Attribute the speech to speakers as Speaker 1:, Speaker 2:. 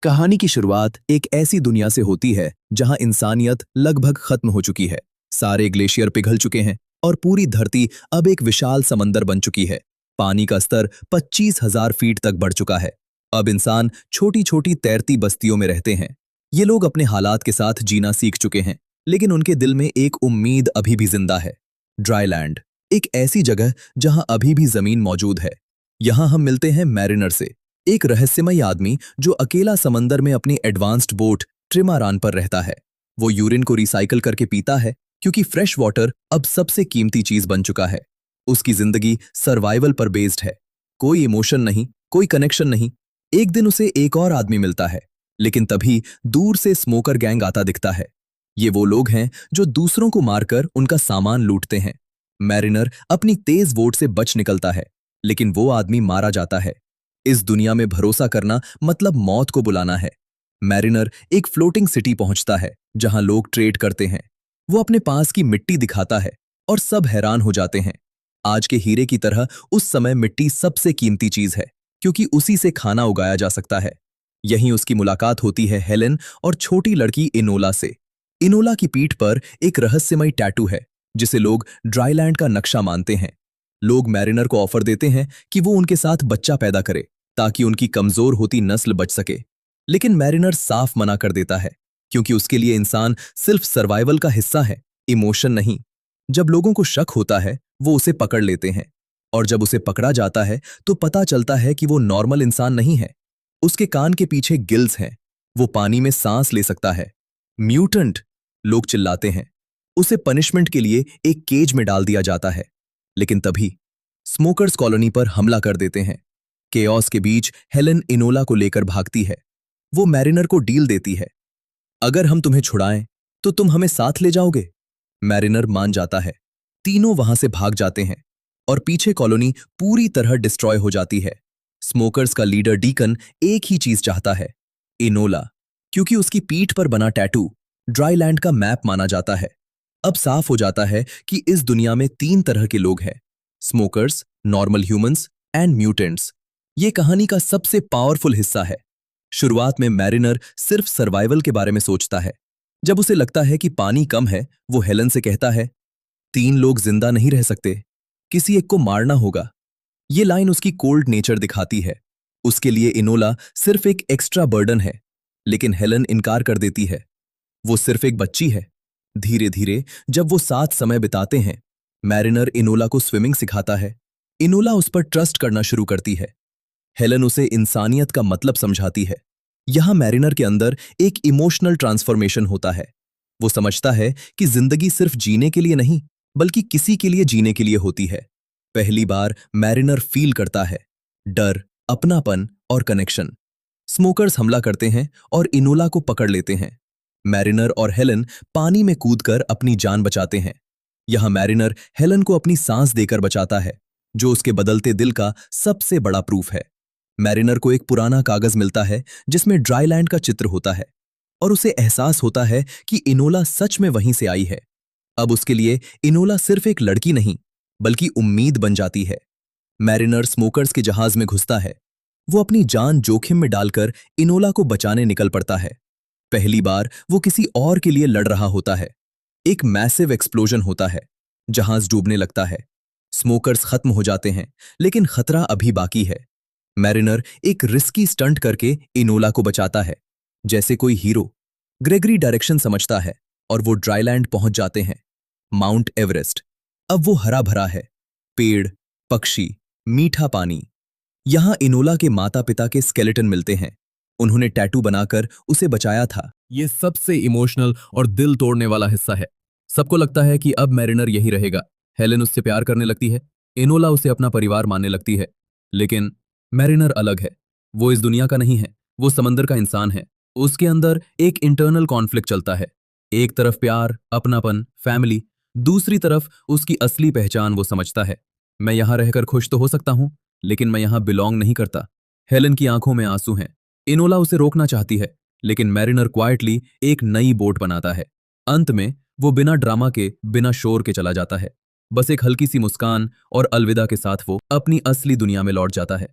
Speaker 1: कहानी की शुरुआत एक ऐसी दुनिया से होती है जहां इंसानियत लगभग खत्म हो चुकी है। सारे ग्लेशियर पिघल चुके हैं और पूरी धरती अब एक विशाल समंदर बन चुकी है। पानी का स्तर 25,000 फीट तक बढ़ चुका है। अब इंसान छोटी छोटी तैरती बस्तियों में रहते हैं। ये लोग अपने हालात के साथ जीना सीख चुके हैं, लेकिन उनके दिल में एक उम्मीद अभी भी जिंदा है। ड्राईलैंड, एक ऐसी जगह जहां अभी भी जमीन मौजूद है। यहां हम मिलते हैं मैरिनर से, एक रहस्यमयी आदमी जो अकेला समंदर में अपनी एडवांस्ड बोट ट्रिमारान पर रहता है। वो यूरिन को रिसाइकल करके पीता है क्योंकि फ्रेश वाटर अब सबसे कीमती चीज बन चुका है। उसकी जिंदगी सर्वाइवल पर बेस्ड है। कोई इमोशन नहीं, कोई कनेक्शन नहीं। एक दिन उसे एक और आदमी मिलता है, लेकिन तभी दूर से स्मोकर गैंग आता दिखता है। ये वो लोग हैं जो दूसरों को मारकर उनका सामान लूटते हैं। मैरिनर अपनी तेज वोट से बच निकलता है, लेकिन वो आदमी मारा जाता है। इस दुनिया में भरोसा करना मतलब मौत को बुलाना है। मैरिनर एक फ्लोटिंग सिटी पहुंचता है जहां लोग ट्रेड करते हैं। वो अपने पास की मिट्टी दिखाता है और सब हैरान हो जाते हैं। आज के हीरे की तरह उस समय मिट्टी सबसे कीमती चीज है, क्योंकि उसी से खाना उगाया जा सकता है। यहीं उसकी मुलाकात होती है हेलेन और छोटी लड़की इनोला से। इनोला की पीठ पर एक रहस्यमयी टैटू है जिसे लोग ड्राईलैंड का नक्शा मानते हैं। लोग मैरिनर को ऑफर देते हैं कि वो उनके साथ बच्चा पैदा करे ताकि उनकी कमजोर होती नस्ल बच सके। लेकिन मैरिनर साफ मना कर देता है, क्योंकि उसके लिए इंसान सिर्फ सर्वाइवल का हिस्सा है, इमोशन नहीं। जब लोगों को शक होता है, वो उसे पकड़ लेते हैं, और जब उसे पकड़ा जाता है तो पता चलता है कि वो नॉर्मल इंसान नहीं है। उसके कान के पीछे गिल्स हैं, वो पानी में सांस ले सकता है। म्यूटेंट, लोग चिल्लाते हैं। उसे पनिशमेंट के लिए एक केज में डाल दिया जाता है। लेकिन तभी स्मोकर्स कॉलोनी पर हमला कर देते हैं। केओस के बीच हेलेन इनोला को लेकर भागती है। वो मैरिनर को डील देती है, अगर हम तुम्हें छुड़ाएं तो तुम हमें साथ ले जाओगे। मैरिनर मान जाता है। तीनों वहां से भाग जाते हैं और पीछे कॉलोनी पूरी तरह डिस्ट्रॉय हो जाती है। स्मोकर्स का लीडर डीकन एक ही चीज चाहता है, इनोला, क्योंकि उसकी पीठ पर बना टैटू ड्राईलैंड का मैप माना जाता है। अब साफ हो जाता है कि इस दुनिया में 3 तरह के लोग हैं, smokers, normal humans and mutants. ये कहानी का सबसे पावरफुल हिस्सा है। शुरुआत में मैरिनर सिर्फ सर्वाइवल के बारे में सोचता है। जब उसे लगता है कि पानी कम है, वो हेलन से कहता है, 3 लोग जिंदा नहीं रह सकते, किसी एक को मारना होगा। ये लाइन उसकी कोल्ड नेचर दिखाती है। उसके लिए इनोला सिर्फ एक एक्स्ट्रा बर्डन है, लेकिन हेलन इनकार कर देती है। वो सिर्फ एक बच्ची है। धीरे धीरे जब वो साथ समय बिताते हैं, मैरिनर इनोला को स्विमिंग सिखाता है। इनोला उस पर ट्रस्ट करना शुरू करती है। हेलन उसे इंसानियत का मतलब समझाती है। यहां मैरिनर के अंदर एक इमोशनल ट्रांसफॉर्मेशन होता है। वो समझता है कि जिंदगी सिर्फ जीने के लिए नहीं, बल्कि किसी के लिए जीने के लिए होती है। पहली बार मैरिनर फील करता है डर, अपनापन और कनेक्शन। स्मोकर्स हमला करते हैं और इनोला को पकड़ लेते हैं। मैरिनर और हेलन पानी में कूदकर अपनी जान बचाते हैं। यहां मैरिनर हेलन को अपनी सांस देकर बचाता है, जो उसके बदलते दिल का सबसे बड़ा प्रूफ है। मैरिनर को एक पुराना कागज मिलता है जिसमें ड्राईलैंड का चित्र होता है, और उसे एहसास होता है कि इनोला सच में वहीं से आई है। अब उसके लिए इनोला सिर्फ एक लड़की नहीं, बल्कि उम्मीद बन जाती है। मैरिनर स्मोकर्स के जहाज में घुसता है। वो अपनी जान जोखिम में डालकर इनोला को बचाने निकल पड़ता है। पहली बार वो किसी और के लिए लड़ रहा होता है। एक मैसिव एक्सप्लोजन होता है, जहाज डूबने लगता है। स्मोकर्स खत्म हो जाते हैं, लेकिन खतरा अभी बाकी है। मैरिनर एक रिस्की स्टंट करके इनोला को बचाता है, जैसे कोई हीरो। ग्रेगरी डायरेक्शन समझता है और वो ड्राईलैंड पहुंच जाते हैं। माउंट एवरेस्ट अब वो हरा भरा है, पेड़, पक्षी, मीठा पानी। यहां इनोला के माता पिता के स्केलेटन मिलते हैं। उन्होंने टैटू बनाकर उसे बचाया था।
Speaker 2: ये सबसे इमोशनल और दिल तोड़ने वाला हिस्सा है। सबको लगता है कि अब मैरिनर यही रहेगा। हेलेन उससे प्यार करने लगती है, इनोला उसे अपना परिवार मानने लगती है। लेकिन मैरिनर अलग है। वो इस दुनिया का नहीं है, वो समंदर का इंसान है। उसके अंदर एक इंटरनल कॉन्फ्लिक्ट चलता है। एक तरफ प्यार, अपनापन, फैमिली, दूसरी तरफ उसकी असली पहचान। वो समझता है, मैं यहां रहकर खुश तो हो सकता हूं, लेकिन मैं यहां बिलोंग नहीं करता। हेलेन की आंखों में आंसू हैं। इनोला उसे रोकना चाहती है, लेकिन मैरिनर क्वाइटली एक नई बोट बनाता है। अंत में वो बिना ड्रामा के, बिना शोर के चला जाता है। बस एक हल्की सी मुस्कान और अलविदा के साथ वो अपनी असली दुनिया में लौट जाता है।